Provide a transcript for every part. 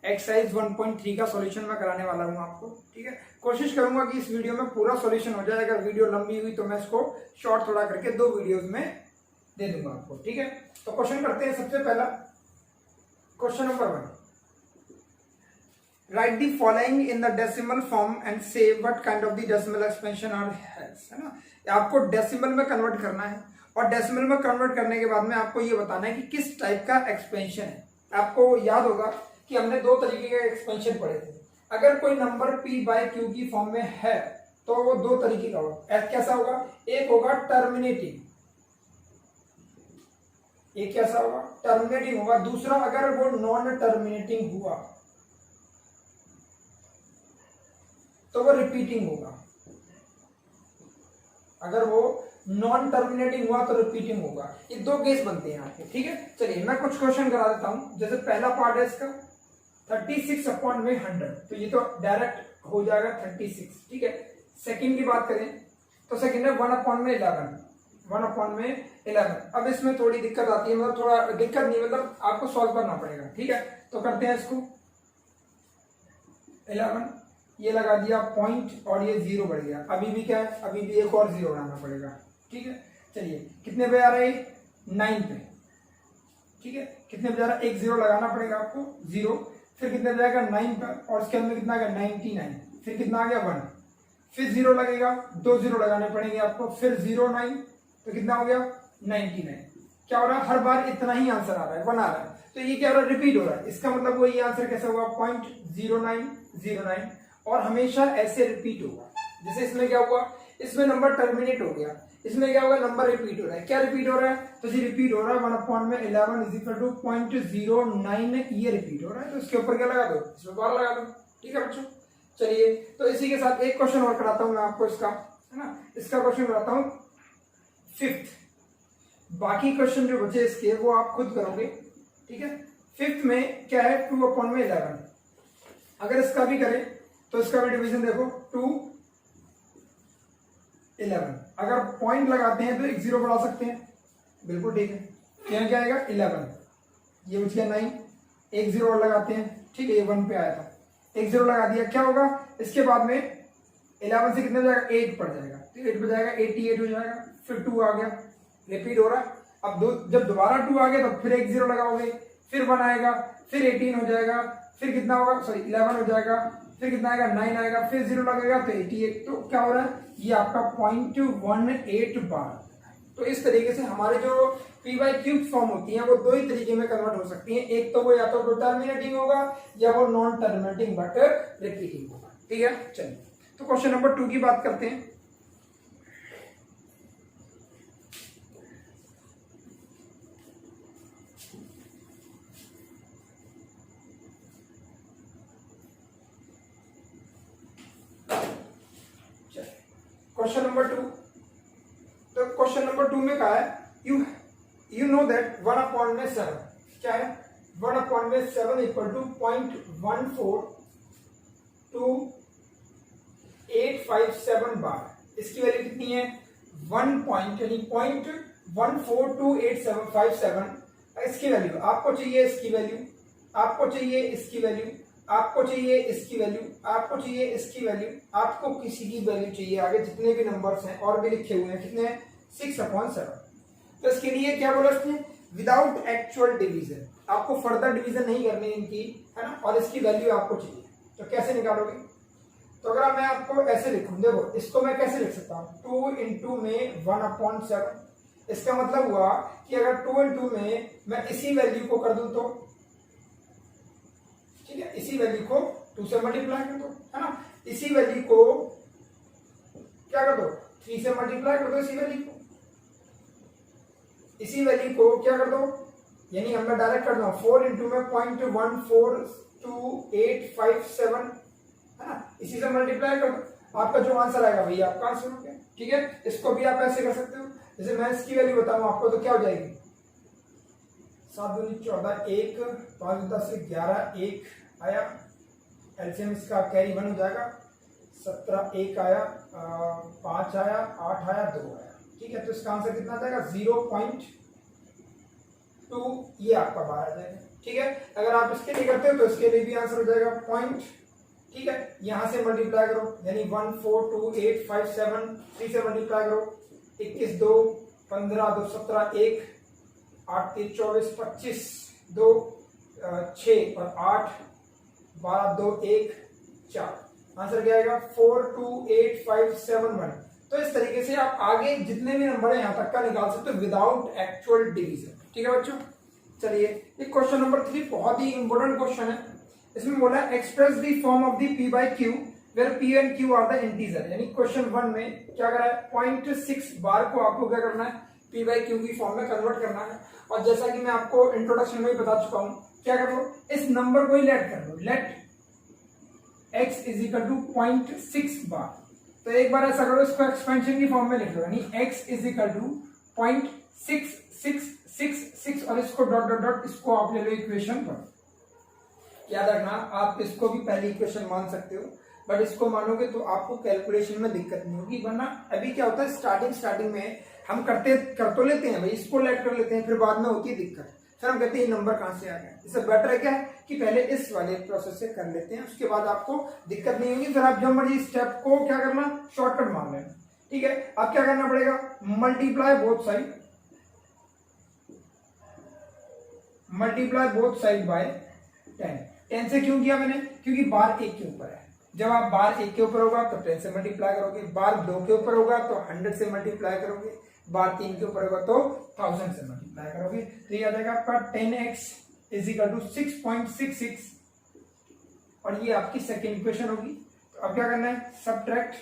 Exercise 1.3 का solution मैं कराने वाला हूँ आपको। ठीक है, कोशिश करूंगा कि इस वीडियो में पूरा सॉल्यूशन हो जाए। अगर वीडियो लंबी हुई तो मैं इसको शॉर्ट थोड़ा करके 2 वीडियोस में दे दूंगा आपको। ठीक है, तो क्वेश्चन करते हैं। सबसे पहला question number 1, write the following in the decimal form and say what kind of the decimal expansion are has, है ना। आपको डेसिमल में कन्वर्ट करना है और डेसिमल में कन्वर्ट करने के बाद में आपको ये बताना है कि किस टाइप का एक्सपेंशन है। आपको याद होगा कि हमने 2 तरीके के एक्सपेंशन पढ़े थे। अगर कोई नंबर p बाय q की फॉर्म में है तो वो 2 तरीके का होगा। कैसा होगा, एक होगा टर्मिनेटिंग, एक कैसा होगा टर्मिनेटिंग होगा। दूसरा अगर वो नॉन टर्मिनेटिंग हुआ तो वो रिपीटिंग होगा। अगर वो नॉन टर्मिनेटिंग हुआ तो रिपीटिंग होगा। ये 2 केस बनते हैं आपके। ठीक है, चलिए मैं कुछ क्वेश्चन करा देता हूं। जैसे पहला पार्ट है इसका 36/100, तो ये तो डायरेक्ट हो जाएगा 36। ठीक है, सेकंड की बात करें तो सेकंड है 1/11, 1/11। अब इसमें थोड़ी दिक्कत आती है, मतलब थोड़ा दिक्कत नहीं, मतलब आपको सॉल्व करना पड़ेगा। ठीक है, तो करते हैं इसको। 11 ये लगा दिया पॉइंट और ये 0 बढ़ गया। अभी भी क्या है, अभी भी एक और 0 बनाना पड़ेगा। ठीक है, चलिए कितने पे आ रहा है, 9 पे। ठीक है, कितने पे जा रहा है, एक 0 लगाना पड़ेगा आपको, 0। फिर कितने जाएगा 9 पे, और इसके अंदर कितना आ गया 99। फिर कितना आ गया 1, फिर 0 लगेगा, 2 0 लगाने पड़ेंगे आपको, फिर 0 9, तो कितना हो गया 99। क्या हो रहा है, हर बार इतना ही आंसर आ रहा है, 1 आ रहा है। तो ये क्या हो रहा है, रिपीट हो रहा है। इसका मतलब वो ये आंसर कैसे होगा, 0.0909, और हमेशा ऐसे रिपीट होगा। जैसे इसमें क्या हुआ, इसमें नंबर टर्मिनेट हो गया, इसमें क्या होगा, नंबर रिपीट हो रहा है। क्या रिपीट हो रहा है, तो ये रिपीट हो रहा है 1/11 इज इक्वल टू 0.09, ये रिपीट हो रहा है। तो इसके ऊपर क्या लगा दो, इसमें बार लगा दो। ठीक है बच्चों, चलिए तो इसी के साथ एक क्वेश्चन और कराता हूं मैं आपको इसका, है ना। इसका क्वेश्चन कराता हूं 5th। बाकी क्वेश्चन जो बचे इसके वो आप खुद करोगे। ठीक है, 5th में क्या है, 2/11। अगर इसका भी करें तो इसका भी डिवीजन देखो, 2/11। अगर पॉइंट लगाते हैं तो एक 0 बढ़ा सकते हैं, बिल्कुल ठीक है। यहाँ क्या आएगा 11, ये बच गया 9, एक 0 और लगाते हैं। ठीक है, ये 1 पे आया था, एक 0 लगा दिया। क्या होगा, इसके बाद में 11 से कितने हो जाएगा, 8 पड़ जाएगा, तो 8 पे जाएगा 88 हो जाएगा। फिर 2 आ गया, रिपीट हो रहा है। अब जब दोबारा 2 आ गया तो फिर एक 0 लगाओगे, फिर 1 आएगा, फिर 18 हो जाएगा, फिर कितना होगा, सॉरी 11 हो जाएगा, फिर कितना आएगा 9 आएगा, फिर 0 लगेगा तो 88। तो क्या हो रहा है, ये आपका 0.18 बार। तो इस तरीके से हमारे जो p बाय q फॉर्म होती है वो 2 ही तरीके में कन्वर्ट हो सकती हैं। एक तो वो या तो टर्मिनेटिंग होगा या वो नॉन टर्मिनेटिंग बट रिपीटिंग होगा। ठीक है, चलिए तो क्वेश्चन नंबर 2 की बात करते हैं। क्वेश्चन नंबर 2, तो क्वेश्चन नंबर 2 में कहा है यू नो दैट 1/7 क्या है, 1/7 इक्वल टू 0.14287 बार। इसकी वैल्यू कितनी है, 0.142857। इसकी वैल्यू आपको चाहिए, इसकी वैल्यू आपको चाहिए, इसकी वैल्यू आपको चाहिए, इसकी वैल्यू आपको चाहिए, इसकी वैल्यू आपको किसी की वैल्यू चाहिए। आगे जितने भी नंबर्स हैं और भी लिखे हुए हैं, कितने हैं, 6/7। तो इसके लिए क्या बोला इसने, विदाउट एक्चुअल डिवीजन, आपको फर्दर डिवीजन नहीं करनी इनकी, है ना, और इसकी वैल्यू आपको चाहिए। तो कैसे निकालोगे, तो अगर मैं आपको ऐसे लिखूं, देखो इसको मैं कैसे लिख सकता हूं, 2 इंटू में 1/7। इसका मतलब हुआ कि अगर 2 इंटू में मैं इसी वैल्यू को कर दूं तो, ठीक है, इसी वैल्यू को 2 से मल्टीप्लाई कर दो, है ना। इसी वैल्यू को क्या कर दो, 3 से मल्टीप्लाई कर दो, इसी वैल्यू को क्या कर दो, यानी हम डायरेक्ट कर दो 4 इंटू में 0.14287, है ना, इसी से मल्टीप्लाई कर दो। आपका जो आंसर आएगा वही आपका आंसर हो गया। ठीक है, इसको भी आप ऐसे कर सकते हो। जैसे मैं इसकी वैल्यू बताऊं आपको तो क्या हो जाएगी, 7 दूनी 14, 1 5 10 से 11, 1 आया, एलसीएम इसका कैरी 1 हो जाएगा, 17 1 आया, 5 आया, 8 आया, 2 आया। ठीक है, तो इसका आंसर कितना आ जाएगा 0.2, ये आपका बाहर आ जाएगा। ठीक है। अगर आप इसके लिए करते हो तो इसके लिए भी आंसर हो जाएगा पॉइंट, ठीक है। यहां से मल्टीप्लाई करो, यानी 1 4 2 8 5 7 3 से मल्टीप्लाई करो, 21 2 15 2 17 1 8 3 24 25 2 6 और 8 12 2 1 4, आंसर क्या आएगा 4 2 8 5 7 1। तो इस तरीके से आप आगे जितने भी नंबर है यहां तक का निकाल सकते हो विदाउट एक्चुअल डिवीजन, ठीक है बच्चों। चलिए ये क्वेश्चन नंबर 3 बहुत ही इंपॉर्टेंट क्वेश्चन है। इसमें बोला है express the form of the p by q where p and q are the integer, यानी क्वेश्चन 1 में क्या करा है 0.6 बार को आपको क्या करना है p by q की फॉर्म में कन्वर्ट करना है। और जैसा कि मैं आपको इंट्रोडक्शन में ही बता चुका हूं, क्या कर लो इस नंबर को ही लेट कर लो, let x is equal to 0.6 bar. तो एक बार ऐसा करो इसको एक्सपेंशन की फॉर्म में लिख लो, यानी x इज इक्वल टू 0.6666 और इसको डॉट डॉट डॉट इसको आप ले लो इक्वेशन 1। याद रखना आप इसको भी पहली इक्वेशन मान सकते हो, बट इसको मानोगे तो आपको कैलकुलेशन में दिक्कत नहीं होगी। वरना अभी क्या होता है स्टार्टिंग में हम कर तो लेते हैं भाई, इसको लेट कर लेते हैं, फिर बाद में होती है दिक्कत, फिर हम कहते हैं नंबर कहां से आ गया। इससे बेटर है क्या है कि पहले इस वाले प्रोसेस से कर लेते हैं, उसके बाद आपको दिक्कत नहीं होगी, फिर आप जब मर्जी स्टेप को क्या करना शॉर्टकट मान लेना, ठीक है। अब क्या करना पड़ेगा मल्टीप्लाई बोथ साइड बाय 10 से क्यों किया मैंने, क्योंकि बार 1 के ऊपर है। जब आप बार 1 के ऊपर होगा तो 10 से मल्टीप्लाई करोगे, बार 2 के ऊपर होगा तो 100 से मल्टीप्लाई करोगे, बार 3 के ऊपर होगा तो 1000 से मल्टीप्लाई करोगे। तो ये आ जाएगा आपका 10x इज इक्वल टू 6.66 और ये आपकी सेकेंड इक्वेशन होगी। तो अब क्या करना है सबट्रैक्ट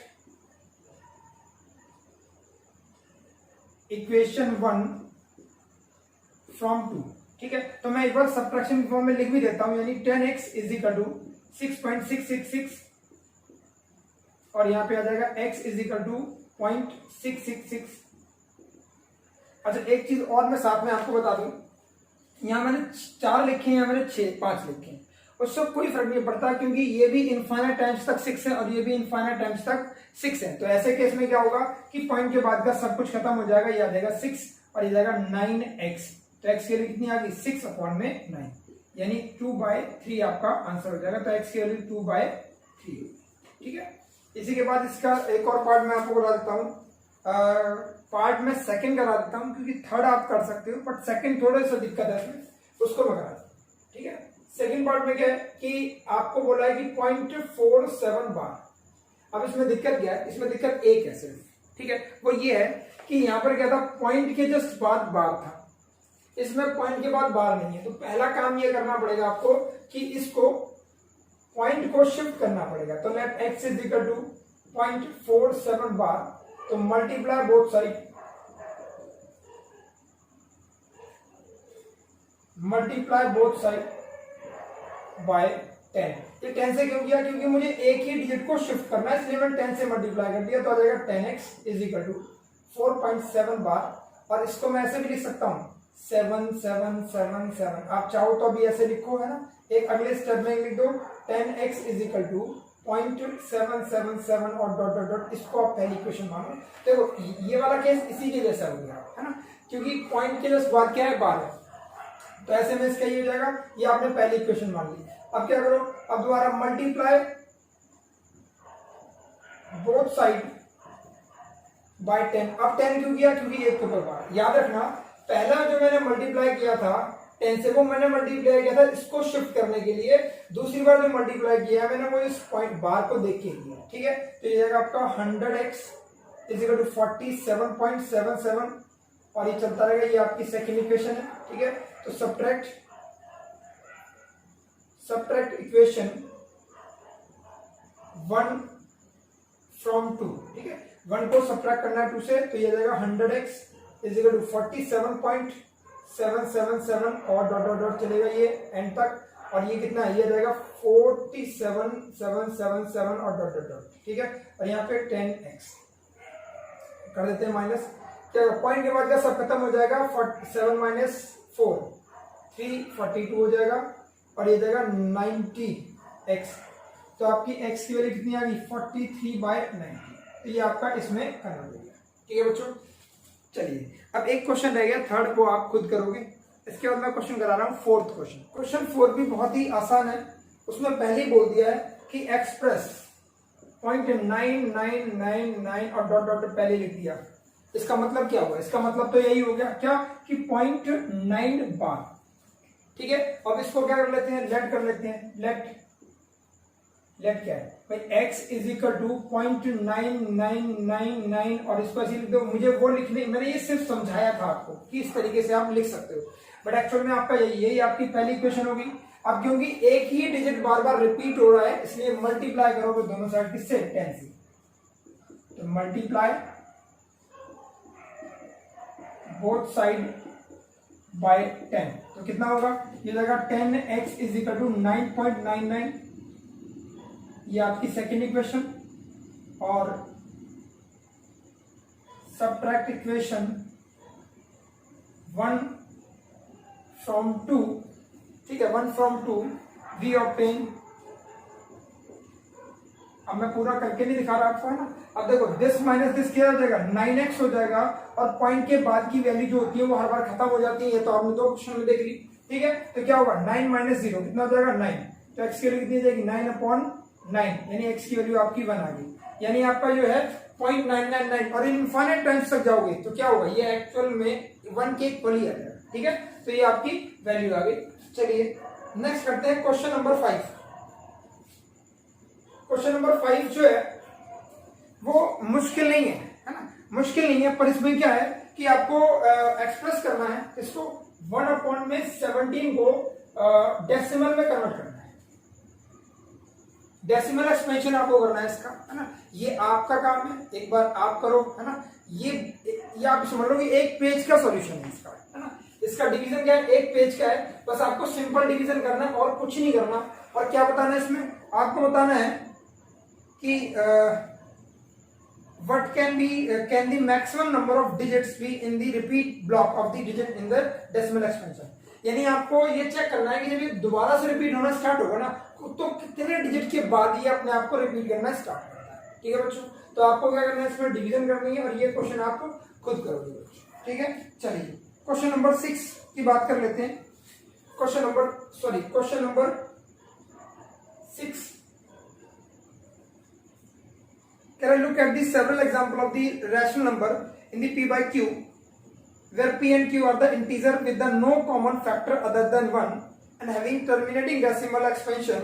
इक्वेशन 1 फ्रॉम 2, ठीक है। तो मैं एक बार सबट्रैक्शन फॉर्म में लिख भी देता हूं, यानी 10x इज इक्वल टू 6.666 और यहां पे आ जाएगा x इज इक्वल टू 0.666। अच्छा एक चीज और मैं साथ में आपको बता दूं, यहां मैंने 4 लिखे हैं, मैंने 5 लिखे हैं, उससे कोई फर्क नहीं पड़ता क्योंकि ये भी इनफाइनाइट टाइम्स तक 6 है और ये भी इनफाइनाइट टाइम्स तक 6 है। तो ऐसे केस में क्या होगा कि पॉइंट के बाद का सब कुछ खत्म हो जाएगा, ये आ जाएगा 6 और ये जाएगा 9x। तो x की वैल्यू कितनी आ गई 6/9 यानी 2/3 आपका आंसर हो जाएगा। तो x की वैल्यू 2/3, ठीक है। इसी के बाद इसका एक और पार्ट मैं आपको बता देता हूँ, पार्ट में सेकंड करा देता हूँ क्योंकि थर्ड आप कर सकते हो, बट सेकंड थोड़े सा दिक्कत है इसमें, उसको मैं करा देता हूँ, ठीक है। सेकंड पार्ट में क्या है कि आपको बोला है कि 0.47 बार। अब इसमें दिक्कत क्या है, इसमें दिक्कत एक है सिर्फ, ठीक है, वो ये है कि यहाँ पर क्या था पॉइंट के जस्ट बाद बार था, इसमें पॉइंट के बाद बार नहीं है। तो पहला काम ये करना पड़ेगा आपको कि इसको पॉइंट को शिफ्ट करना पड़ेगा। तो let x is equal to 0.47 bar, तो मल्टीप्लाई बोथ साइड बाय 10। ये 10 से क्यों किया, क्योंकि मुझे एक ही डिजिट को शिफ्ट करना है, इसलिए मैंने 10 से मल्टीप्लाई कर दिया। तो आ जाएगा 10x इज इक्वल टू 4.7 बार और इसको मैं ऐसे भी लिख सकता हूं 7777। आप चाहो तो अभी ऐसे लिखो, है ना, एक अगले स्टेप में लिख दो 10x इज इक्वल टू 0.777 और डॉट डॉट डॉट, इसको आप पहली इक्वेशन मानो। देखो ये वाला केस इसी के जैसा हो गया, है ना, क्योंकि पॉइंट के जस्ट बाद क्या है बार है, तो ऐसे में इसका ये हो जाएगा, ये आपने पहली इक्वेशन मान ली। अब क्या करो, अब दोबारा मल्टीप्लाई बोथ साइड बाय 10। अब 10 क्यों किया, क्योंकि एक के ऊपर बार। याद रखना पहला जो मैंने मल्टीप्लाई किया था 10 से, वो मैंने मल्टीप्लाई किया था इसको शिफ्ट करने के लिए। दूसरी बार जो मल्टीप्लाई किया मैंने वो इस पॉइंट बार को देख के किया, ठीक है। तो ये जाएगा आपका 100x इज इक्वल टू 47.77 और ये चलता रहेगा, ये आपकी सेकेंड इक्वेशन है, ठीक है। तो सब्ट्रैक्ट इक्वेशन 1 फ्रॉम 2, ठीक है। 1 को सब्ट्रैक्ट करना है 2 से, तो ये जाएगा 100x इज इक्वल टू 47.777 और डॉट डॉट डॉट चलेगा ये एंड तक, और ये कितना है, ये जाएगा 47777 और डॉट डॉट डॉट, ठीक है। और यहाँ पे 10x कर देते हैं माइनस, क्या पॉइंट के बाद का सब खत्म हो जाएगा, 7 माइनस 4 342 हो जाएगा और ये जाएगा 90x। तो आपकी x की वैल्यू कितनी आ गई 43/90। तो ये आपका इसमें कन्वर्ट हो गया, ठीक है बच्चों। चलिए अब एक क्वेश्चन रह गया, थर्ड को आप खुद करोगे, इसके बाद मैं क्वेश्चन करा रहा हूँ फोर्थ क्वेश्चन। क्वेश्चन 4 भी बहुत ही आसान है, उसमें पहले ही बोल दिया है कि एक्सप्रेस 0.9999 और डॉट डॉट पहले लिख दिया। इसका मतलब क्या हुआ? इसका मतलब तो यही हो गया क्या कि 0.9 बार। ठीक है, अब इसको क्या कर लेते हैं, लेट कर लेते हैं। लेट क्या है भाई, x इज इक्वल टू 0.9999 और इसको ऐसे लिख दो। मुझे वो लिखने, मैंने ये सिर्फ समझाया था आपको कि इस तरीके से आप लिख सकते हो, बट एक्चुअल में आपका यही आपकी पहली इक्वेशन होगी। अब क्योंकि एक ही डिजिट बार बार रिपीट हो रहा है, इसलिए मल्टीप्लाई करोगे दोनों साइड किससे, 10 से। तो मल्टीप्लाई बोथ साइड बाय 10, तो कितना होगा, ये लगा 10x इज इक्वल टू 9.99, ये आपकी सेकेंड इक्वेशन। और सबट्रैक्ट इक्वेशन 1 from 2, ठीक है, 1 from 2 वी ऑब्टेन। अब मैं पूरा करके नहीं दिखा रहा आपको, है ना। अब देखो दिस माइनस दिस क्या हो जाएगा, 9x हो जाएगा, और पॉइंट के बाद की वैल्यू जो होती है वो हर बार खत्म हो जाती है, ये तो आपने 2 क्वेश्चन में देख ली। ठीक है, तो क्या होगा, 9 माइनस 0 कितना हो जाएगा, 9। तो x की वैल्यू कितनी जाएगी, 9/9, यानी x की वैल्यू आपकी 1 आ गई। यानी आपका जो है 0.999, और इनफाइनाइट टाइम्स तक जाओगे तो क्या होगा, ये एक्चुअल में 1 के इक्वल ही आ जाएगा। ठीक है, तो ये आपकी वैल्यू आ गई। चलिए नेक्स्ट करते हैं क्वेश्चन नंबर 5। क्वेश्चन नंबर 5 जो है वो मुश्किल नहीं है ना, मुश्किल नहीं है, पर इसमें क्या है कि आपको एक्सप्रेस करना है इसको 1/17 को डेसिमल में कन्वर्ट करना है। डेसिमल एक्सपेंशन आपको करना है इसका, है ना। ये आपका काम है, एक बार आप करो, है ना। ये आप समझ लो कि एक पेज का सॉल्यूशन है इसका, है ना। इसका डिवीजन क्या है, एक पेज का है, बस आपको सिंपल डिवीजन करना है और कुछ नहीं करना। और क्या बताना है इसमें, आपको बताना है कि what can the maximum number of digits be in the repeat block of the digit in the decimal expansion। यानी आपको ये चेक करना है कि जब ये दोबारा से रिपीट होना स्टार्ट होगा ना, तो कितने डिजिट के बाद ये अपने आप को रिपीट करना स्टार्ट करता है। ठीक है बच्चों, तो आपको क्या करना है, इसमें डिवीजन करनी है, और ये क्वेश्चन आप खुद करोगे बच्चों। ठीक है, चलिए क्वेश्चन नंबर 6 की बात कर लेते हैं। Question number 6, can I look at the several example of the rational number in the p by q where p and q are the integer with the no common factor other than 1 and having terminating decimal expansion,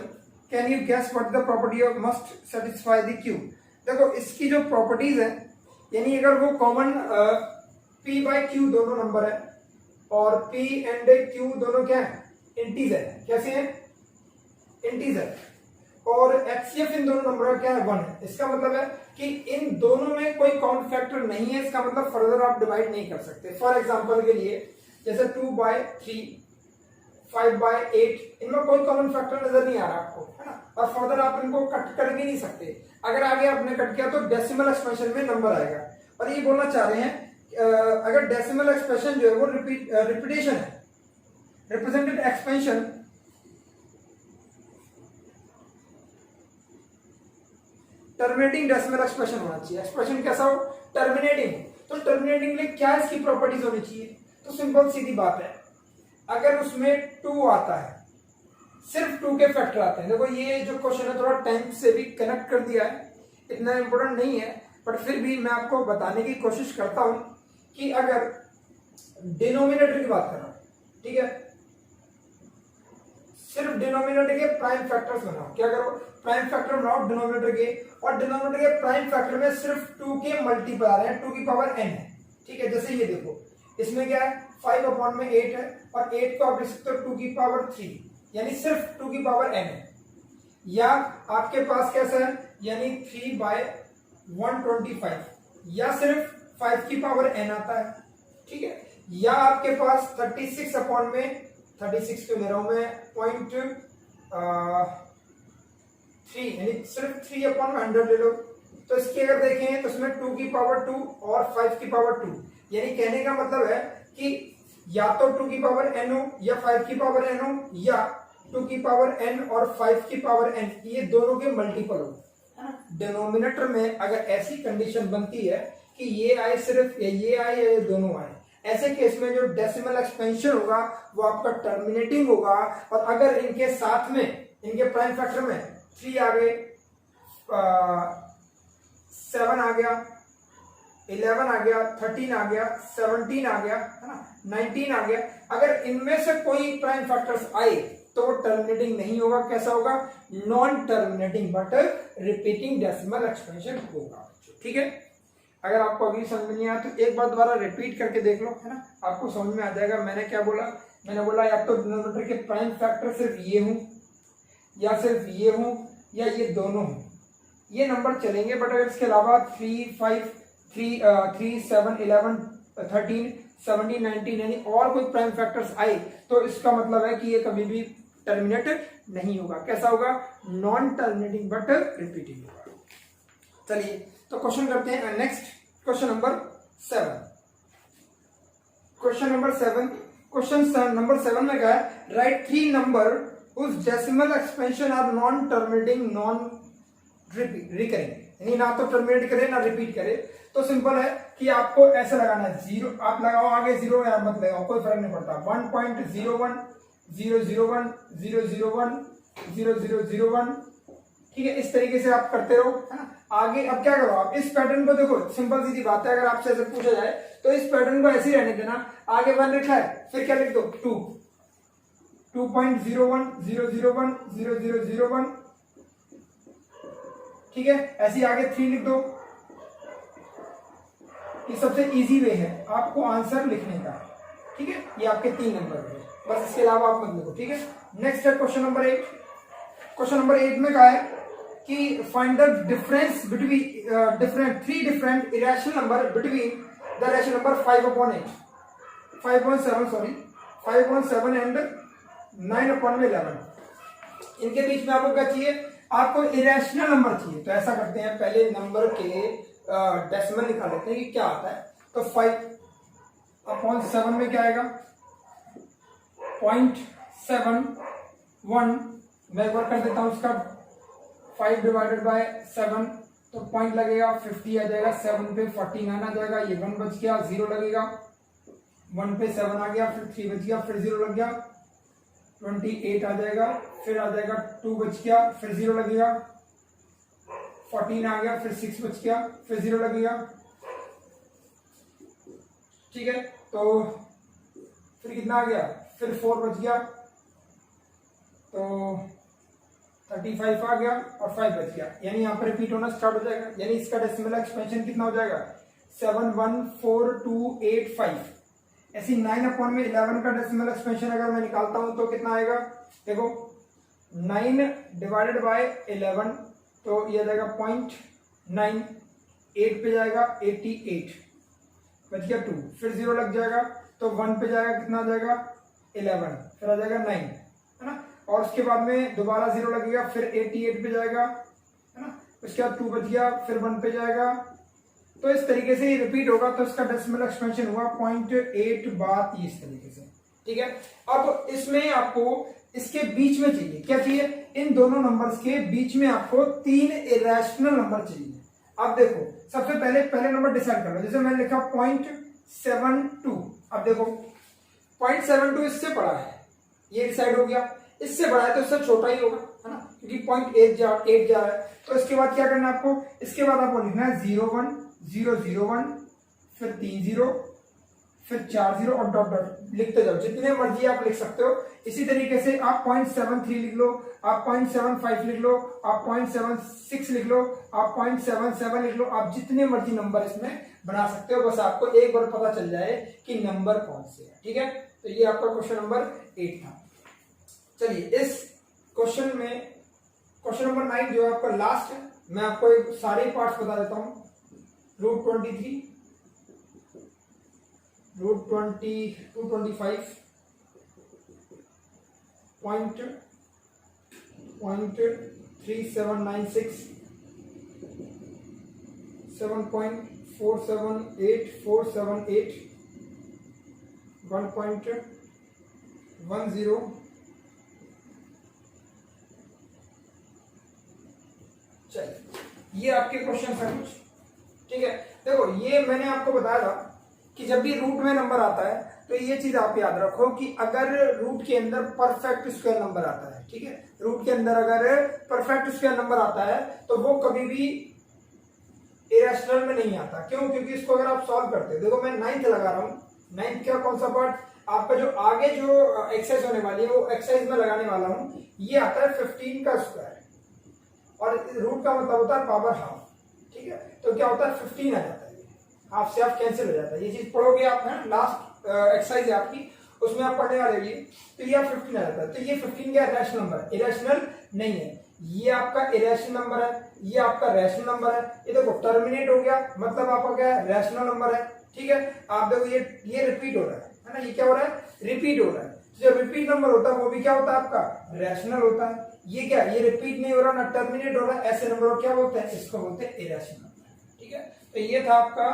can you guess what the property of must satisfy the q। देखो इसकी जो properties है, यानी अगर वो common p by q दोनों number है और p and q दोनों क्या है, इंटीजर है। कैसे है, इंटीजर, और एचसीएफ इन दोनों नंबर का क्या है, 1 है। इसका मतलब है कि इन दोनों में कोई कॉमन फैक्टर नहीं है, इसका मतलब फर्दर आप डिवाइड नहीं कर सकते। फॉर एग्जांपल के लिए जैसे 2/3, 5/8, इनमें कोई कॉमन फैक्टर नजर नहीं आ रहा आपको, है ना, और फर्दर आप इनको कट कर भी नहीं सकते। अगर आगे आपने कट किया तो डेसिमल एक्सप्रेशन में नंबर आएगा। और ये बोलना चाह रहे हैं अगर डेसिमल एक्सप्रेशन जो है वो रिपीटेशन है, represented expansion terminating decimal expression होना चाहिए। एक्सप्रेशन कैसा हो, टर्मिनेटिंग। तो टर्मिनेटिंग लिए क्या इसकी प्रॉपर्टीज होनी चाहिए, तो सिंपल सीधी बात है, अगर उसमें 2 आता है, सिर्फ 2 के फैक्टर आते हैं। देखो ये जो क्वेश्चन है थोड़ा टाइम से भी कनेक्ट कर दिया है, इतना इंपॉर्टेंट नहीं है, बट फिर भी मैं आपको बताने की कोशिश करता हूं कि अगर डिनोमिनेटर की बात कर रहा हूं, ठीक है, सिर्फ डिनोमिनेटर के प्राइम फैक्टर्स बनाओ। क्या करो, प्राइम फैक्टर बनाओ डिनोमिनेटर के, और डिनोमिनेटर के प्राइम फैक्टर में सिर्फ 2 के मल्टीपल आ रहे हैं, 2 की पावर n है। ठीक है, जैसे ये देखो इसमें क्या है, 5/8 है, और 8 को आप लिख सकते हो 2 की पावर 3, यानी सिर्फ 2 की पावर n है। या आपके पास कैसा है, यानी 3/125, या सिर्फ 5 की पावर n आता है। ठीक है, या आपके पास 36 क्यों ले रहा हूं मैं, 0.3, यानी सिर्फ 3/100 ले लो। तो इसकी अगर देखें तो इसमें 2 की पावर 2 और 5 की पावर 2, यानी कहने का मतलब है कि या तो 2 की पावर n हो, या 5 की पावर n हो, या 2 की पावर n और 5 की पावर n, ये दोनों के मल्टीपल हो, है ना। डिनोमिनेटर में अगर ऐसी कंडीशन बनती है कि ये आए सिर्फ, या ये आए, या ये दोनों आए, ऐसे केस में जो डेसिमल एक्सपेंशन होगा वो आपका टर्मिनेटिंग होगा, और अगर इनके साथ में इनके प्राइम फैक्टर में 3 आ गए, 7 आ गया, 11 आ गया, 13 आ गया, 17 आ गया, है ना, 19 आ गया, अगर इनमें से कोई प्राइम फैक्टर्स आए तो वो टर्मिनेटिंग नहीं होगा। कैसा होगा? Non terminating but repeating decimal expansion होगा। ठीक है, अगर आपको अभी समझ में नहीं आया तो एक बार दोबारा रिपीट करके देख लो, है ना, आपको समझ में आ जाएगा। मैंने क्या बोला? मैंने बोला या तो डिनोमिनेटर के प्राइम फैक्टर सिर्फ ये हूं, या सिर्फ ये हूं, या ये दोनों हूं, ये नंबर चलेंगे। बट अगर इसके अलावा 3, 5, 3, 7, 11, 13, 17, 19 यानी और कोई प्राइम फैक्टर्स आए तो इसका मतलब है कि ये कभी भी टर्मिनेट नहीं होगा। कैसा होगा? नॉन टर्मिनेटिंग बट रिपीटिंग होगा। चलिए तो क्वेश्चन करते हैं next, question number 7। Question number 7, question number 7 में क्या है? राइट 3 नंबर उस decimal expansion are non terminating non recurring, यानी ना तो टर्मिनेट करे ना रिपीट करे। तो सिंपल है कि आपको ऐसे लगाना है, 0 आप लगाओ, आगे 0 या मत लगाओ, कोई फर्क नहीं पड़ता। 1.01 001 001 0001, ठीक है, इस तरीके से आप करते रहो, है ना। आगे अब क्या करो, आप इस पैटर्न को देखो, सिंपल सीधी बात है। अगर आपसे ऐसे पूछा जाए तो इस पैटर्न को ऐसे ही रहने देना। आगे 1 लिखा है, फिर क्या लिख दो? 2, 2.01 001 0001, ठीक है, ऐसे ही आगे 3 लिख दो। ये सबसे इजी वे है आपको आंसर लिखने का, ठीक है। ये आपके 3 नंबर है, बस इसके अलावा आप मत लिखो, ठीक है। नेक्स्ट है क्वेश्चन नंबर 8। क्वेश्चन नंबर 8 में कहा है कि find the difference between three different irrational number between the rational number 5/8 5/7 and 9/11। इनके बीच में आपको क्या चाहिए? आपको इरेशनल नंबर चाहिए। तो ऐसा करते हैं, पहले नंबर के डेसिमल निकाल लेते हैं कि क्या आता है। तो 5/7 में क्या आएगा? 0.71। मैं एक बार कर देता हूं उसका, 5/7 तो पॉइंट लगेगा 50 आ जाएगा, 7 पे 49 आ जाएगा, ये 1 बच गया, 0 लगेगा, 1 पे 7 आ गया, फिर 3 बच गया, फिर 0 लग गया, 28 आ जाएगा, फिर आ जाएगा 2 बच गया, फिर 0 लगेगा, 14 आ गया, फिर 6 बच गया, फिर 0 लगेगा, ठीक है। तो फिर कितना आ गया? फिर 4 बच गया, तो 35 आ गया और 5 बच गया, यानी यहाँ पर रिपीट होना स्टार्ट हो जाएगा। यानी इसका डेसिमल एक्सपेंशन कितना हो जाएगा? 71425। ऐसी 9/11 का डेसिमल एक्सपेंशन अगर मैं निकालता हूं तो कितना आएगा? देखो 9/11 तो ये आ जाएगा 0.9, 8 पे जाएगा 88, बच गया 2, फिर 0 लग जाएगा, तो 1 पे जाएगा, कितना आ जाएगा? 11, फिर आ जाएगा 9, है ना। और उसके बाद में दोबारा 0 लगेगा, फिर 88 पे जाएगा, है ना। उसके बाद 2 बच गया, फिर 1 पे जाएगा, तो इस तरीके से ये रिपीट होगा। तो इसका डेसिमल एक्सपेंशन हुआ 0.8 बात, ये इस तरीके से, ठीक है। अब इसमें आपको इसके बीच में चाहिए, क्या चाहिए? इन दोनों नंबर्स के बीच में आपको 3 इरेशनल नंबर चाहिए। अब देखो, सबसे पहले नंबर डिसाइड कर लो। जैसे मैंने लिखा 0.72, अब देखो 0.72 इससे बड़ा है, ये डिसाइड हो गया। इससे बड़ा है तो इससे छोटा ही होगा, है ना, क्योंकि 0.8 जा रहा है। तो इसके बाद क्या करना है आपको? इसके बाद आपको लिखना है 01 001, फिर 3 0, फिर 4 0 और डॉट डॉट लिखते जाओ, जितने मर्जी आप लिख सकते हो। इसी तरीके से आप 0.73 लिख लो, आप 0.75 लिख लो, आप 0.76 लिख लो, आप 0.77 लिख लो, आप जितने मर्जी नंबर इसमें बना सकते हो। बस आपको एक बार पता चल जाए कि नंबर कौन से है, ठीक है। तो ये आपका क्वेश्चन नंबर 8 था। चलिए इस क्वेश्चन में क्वेश्चन नंबर 9 जो है आपका लास्ट है, मैं आपको एक सारे पार्ट्स बता देता हूं। √23, √20, 225, 0.3796, 7.478478, 1.10, चलिए ये आपके क्वेश्चन है कुछ, ठीक है। देखो ये मैंने आपको बताया था कि जब भी रूट में नंबर आता है तो ये चीज आप याद रखो कि अगर रूट के अंदर परफेक्ट स्क्वायर नंबर आता है, ठीक है, रूट के अंदर अगर परफेक्ट स्क्वायर नंबर आता है तो वो कभी भी इरेशनल में नहीं आता। क्यों? क्योंकि इसको अगर आप सॉल्व करते हो, देखो मैं 9th लगा रहा हूँ, 9th का कौन सा पार्ट, आपका जो आगे जो एक्सरसाइज होने वाली है वो एक्सरसाइज में लगाने वाला हूँ, ये आता है 15 का स्क्वायर और रूट का मतलब होता है पावर हाफ, ठीक है, तो क्या होता है 15 आ जाता है, हाफ से हाफ कैंसिल हो जाता है। ये चीज पढ़ोगे आप, लास्ट एक्सरसाइज है आपकी, उसमें आप पढ़ने वाले ये, तो ये 15 आ जाता है। तो ये 15 क्या रैशनल नंबर है? इरेशनल नहीं है, ये आपका इरेशनल नंबर है, ये आपका रैशनल नंबर है। ये देखो टर्मिनेट हो गया, मतलब आपका क्या है, रैशनल नंबर है, ठीक है। आप देखो ये रिपीट हो रहा है ना, ये क्या हो रहा है, रिपीट हो रहा है। जो रिपीट नंबर होता है वो भी क्या होता है आपका, रैशनल होता है। ये क्या, ये रिपीट नहीं हो रहा ना टर्मिनेट हो रहा है, ऐसे नंबर को क्या बोलते हैं, इसको बोलते हैं इरेशनल नंबर, ठीक है। तो ये था आपका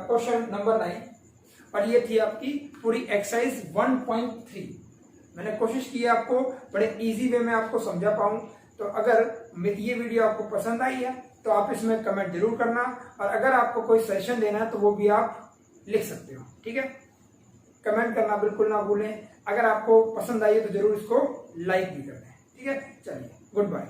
क्वेश्चन नंबर 9 और ये थी आपकी पूरी एक्सरसाइज 1.3। मैंने कोशिश की है आपको बड़े इजी वे में आपको समझा पाऊं। तो अगर ये वीडियो आपको पसंद आई है तो आप इसमें कमेंट जरूर करना, और अगर आपको कोई सजेशन देना है तो वो भी आप लिख सकते हो, ठीक है। कमेंट करना बिल्कुल ना भूलें। अगर आपको पसंद आई है तो जरूर इसको लाइक भी कर दें, ठीक है। चलिए, गुड बाय।